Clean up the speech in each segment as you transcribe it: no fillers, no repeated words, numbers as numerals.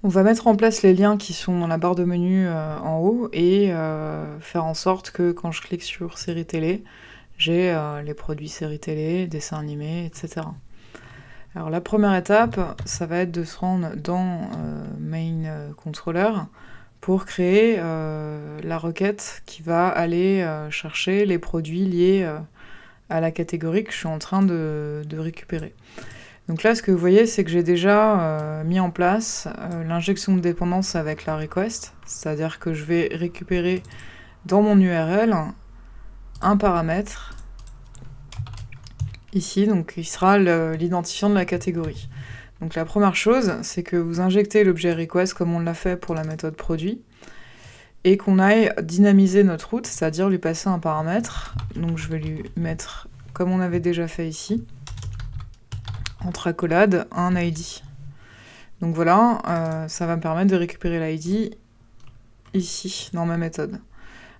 On va mettre en place les liens qui sont dans la barre de menu en haut et faire en sorte que quand je clique sur série télé, j'ai les produits séries télé, dessins animés, etc. Alors la première étape, ça va être de se rendre dans Main Controller pour créer la requête qui va aller chercher les produits liés à la catégorie que je suis en train de récupérer. Donc là, ce que vous voyez, c'est que j'ai déjà mis en place l'injection de dépendance avec la request, c'est-à-dire que je vais récupérer dans mon URL un paramètre ici, donc qui sera l'identifiant de la catégorie. Donc la première chose, c'est que vous injectez l'objet request comme on l'a fait pour la méthode produit, et qu'on aille dynamiser notre route, c'est-à-dire lui passer un paramètre. Donc je vais lui mettre, comme on avait déjà fait ici, entre accolades, un ID. Donc voilà, ça va me permettre de récupérer l'ID ici, dans ma méthode.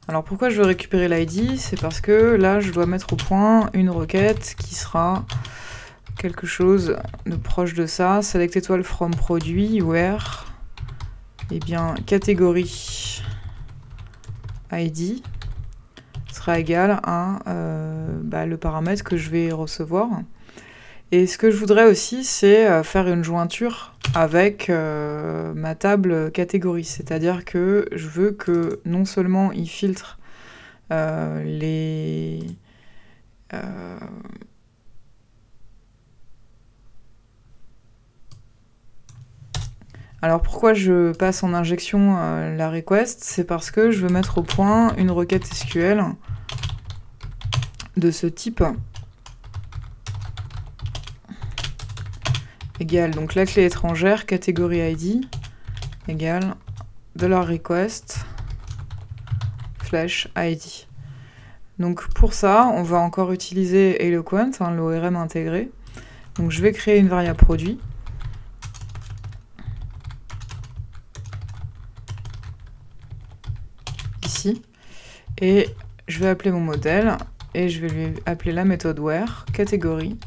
Alors pourquoi je veux récupérer l'ID? C'est parce que là, je dois mettre au point une requête qui sera quelque chose de proche de ça. Select étoile from produit, where, eh bien, catégorie ID sera égal à le paramètre que je vais recevoir. Et ce que je voudrais aussi, c'est faire une jointure avec ma table catégorie. C'est-à-dire que je veux que non seulement il filtre les... Alors pourquoi je passe en injection la request? C'est parce que je veux mettre au point une requête SQL de ce type. Égale donc la clé étrangère, catégorie ID, égale $request flash ID. Donc pour ça, on va encore utiliser Eloquent, l'ORM intégré. Donc je vais créer une variable produit. Ici. Et je vais appeler mon modèle, et je vais lui appeler la méthode where, catégorie,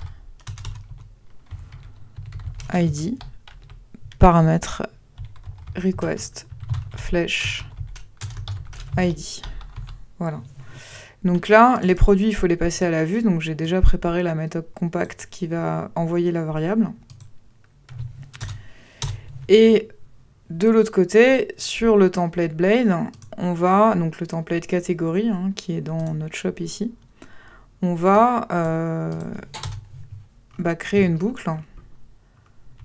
ID, paramètre, request, flash, ID. Voilà. Donc là, les produits, il faut les passer à la vue. Donc j'ai déjà préparé la méthode compact qui va envoyer la variable. Et de l'autre côté, sur le template blade, on va, donc le template catégorie, qui est dans notre shop ici, on va créer une boucle,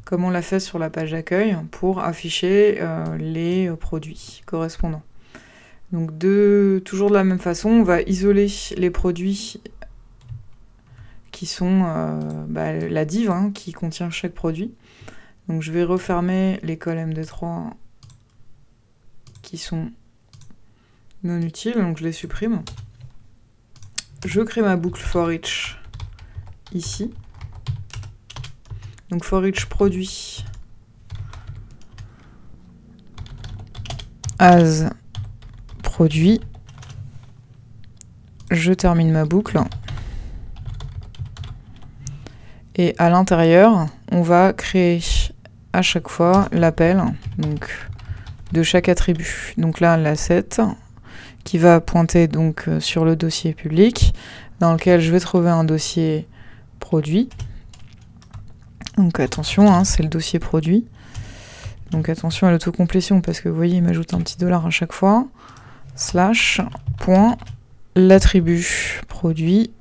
comme on l'a fait sur la page d'accueil, pour afficher les produits correspondants. Donc toujours de la même façon, on va isoler les produits qui sont la div qui contient chaque produit. Donc je vais refermer les colonnes M3 qui sont non utiles, donc je les supprime. Je crée ma boucle for each ici. Donc for each produit as produit. Je termine ma boucle. Et à l'intérieur, on va créer à chaque fois l'appel de chaque attribut. Donc là, l'asset qui va pointer donc sur le dossier public, dans lequel je vais trouver un dossier produit. Donc attention, c'est le dossier produit. Donc attention à l'autocomplétion, parce que vous voyez, il m'ajoute un petit $, à chaque fois. Slash, point, l'attribut produit,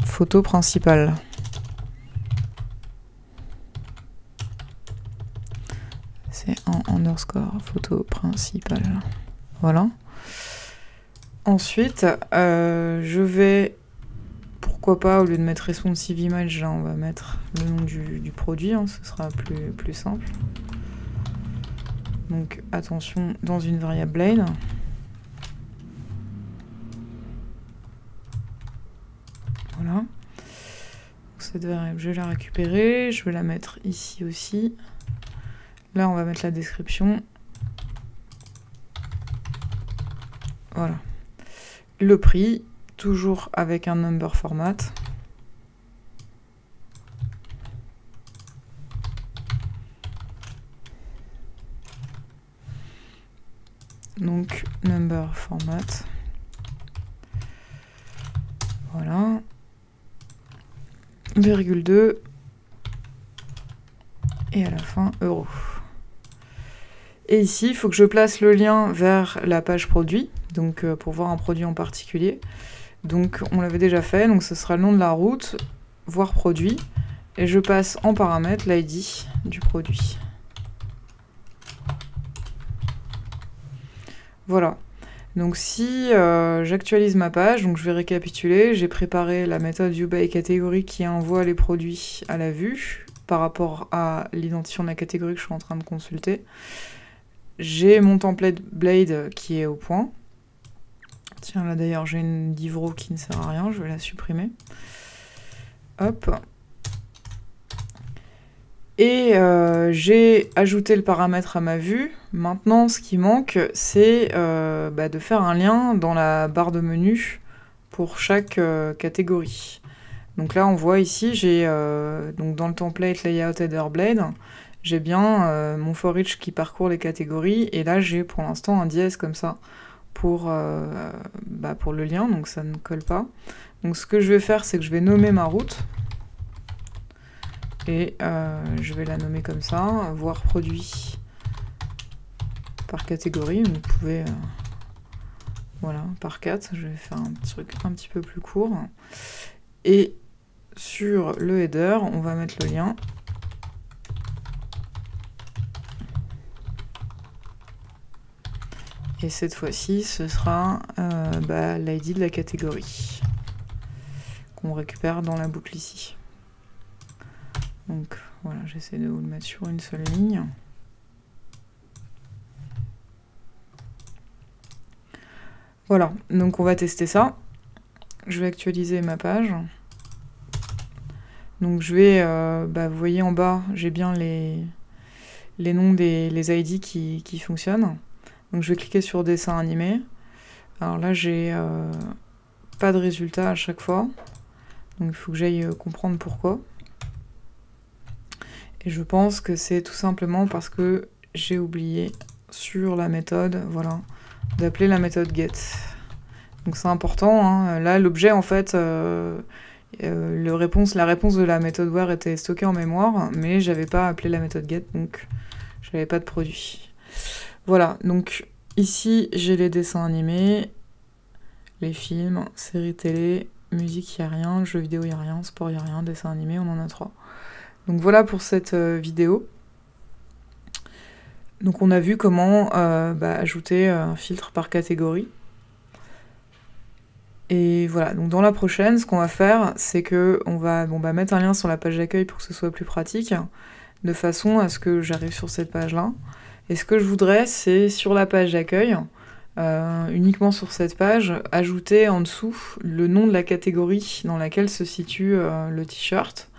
photo principale. C'est en underscore, photo principale. Voilà. Ensuite, je vais, pourquoi pas, au lieu de mettre responsive image, là on va mettre le nom du produit, ce sera plus simple. Donc attention, dans une variable blade. Voilà. Cette variable, je vais la récupérer, je vais la mettre ici aussi. Là, on va mettre la description. Voilà. Le prix, toujours avec un number format. donc number format. Voilà. 2,2 et à la fin euro. Et ici, il faut que je place le lien vers la page produit, donc pour voir un produit en particulier. Donc on l'avait déjà fait, donc ce sera le nom de la route, voir produit, et je passe en paramètre l'ID du produit. Voilà. Donc si j'actualise ma page, donc je vais récapituler, j'ai préparé la méthode ViewByCategory qui envoie les produits à la vue par rapport à l'identifiant de la catégorie que je suis en train de consulter. J'ai mon template Blade qui est au point. Tiens, là d'ailleurs j'ai une div-row qui ne sert à rien, je vais la supprimer. Hop. Et j'ai ajouté le paramètre à ma vue. Maintenant, ce qui manque, c'est de faire un lien dans la barre de menu pour chaque catégorie. Donc là, on voit ici, j'ai donc dans le template Layout Header Blade, j'ai bien mon for each qui parcourt les catégories. Et là, j'ai pour l'instant un dièse comme ça pour le lien, donc ça ne colle pas. Donc ce que je vais faire, c'est que je vais nommer ma route. Et je vais la nommer comme ça, voir produit par catégorie. Vous pouvez, voilà, par 4. Je vais faire un truc un petit peu plus court. Et sur le header, on va mettre le lien. Et cette fois-ci, ce sera l'ID de la catégorie qu'on récupère dans la boucle ici. Donc voilà, j'essaie de vous le mettre sur une seule ligne. Voilà, donc on va tester ça. Je vais actualiser ma page. Donc je vais, vous voyez en bas, j'ai bien les noms les ID qui fonctionnent. Donc je vais cliquer sur dessin animé. Alors là, j'ai pas de résultat à chaque fois. Donc il faut que j'aille comprendre pourquoi. Et je pense que c'est tout simplement parce que j'ai oublié sur la méthode, voilà, d'appeler la méthode get. Donc c'est important, hein. Là l'objet en fait, la réponse de la méthode where était stockée en mémoire, mais j'avais pas appelé la méthode get, donc j'avais pas de produit. Voilà, donc ici j'ai les dessins animés, les films, séries télé, musique, il n'y a rien, jeux vidéo, il n'y a rien, sport, il n'y a rien, dessin animé, on en a 3. Donc voilà pour cette vidéo. Donc on a vu comment ajouter un filtre par catégorie. Et voilà, donc dans la prochaine, ce qu'on va faire, c'est que on va mettre un lien sur la page d'accueil pour que ce soit plus pratique, de façon à ce que j'arrive sur cette page-là. Et ce que je voudrais, c'est sur la page d'accueil, uniquement sur cette page, ajouter en dessous le nom de la catégorie dans laquelle se situe le t-shirt.